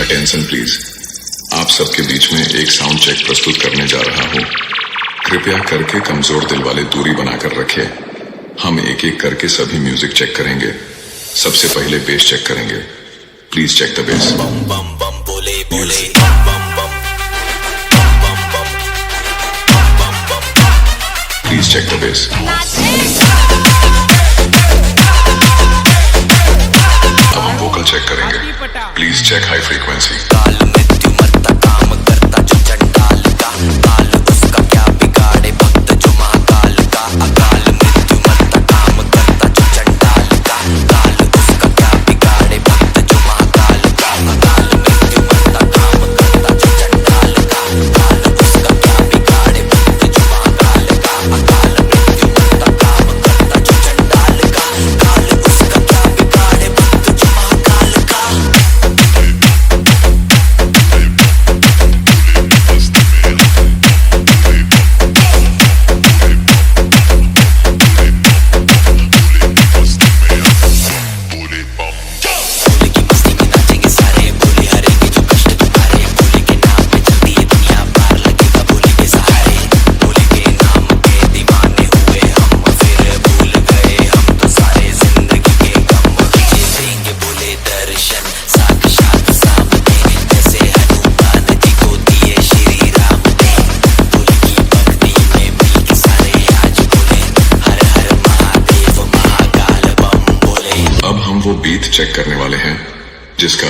Attention please. आप सबके बीच में एक साउंड चेक प्रस्तुत करने जा रहा हूँ। कृपया करके कमजोर दिल वाले दूरी बनाकर रखें। हम एक एक करके सभी म्यूजिक चेक करेंगे। सबसे पहले बेस चेक करेंगे। Please check the base. बम बम बम बोले बोले बम बम प्लीज चेक द बेस। अब हम वोकल चेक करेंगे। Please check high frequency. काल मृत्यु मरता काम करता जो चंडाल का, काल उसका क्या बिगाड़े भक्त जो महाकाल का। अकाल मृत्यु मरता काम करता जो चंडाल का, काल उसका क्या बिगाड़े भक्त जो महाकाल का। अकाल मृत्यु मरता काम करता जो चंडाल का, काल उसका क्या बिगाड़े भक्त जो महाकाल का। अकाल मृत्यु मरता काम करता जो चंडाल का, काल उसका क्या बिगाड़े भक्त जो महाकाल का। अब हम वो बीट चेक करने वाले हैं जिसका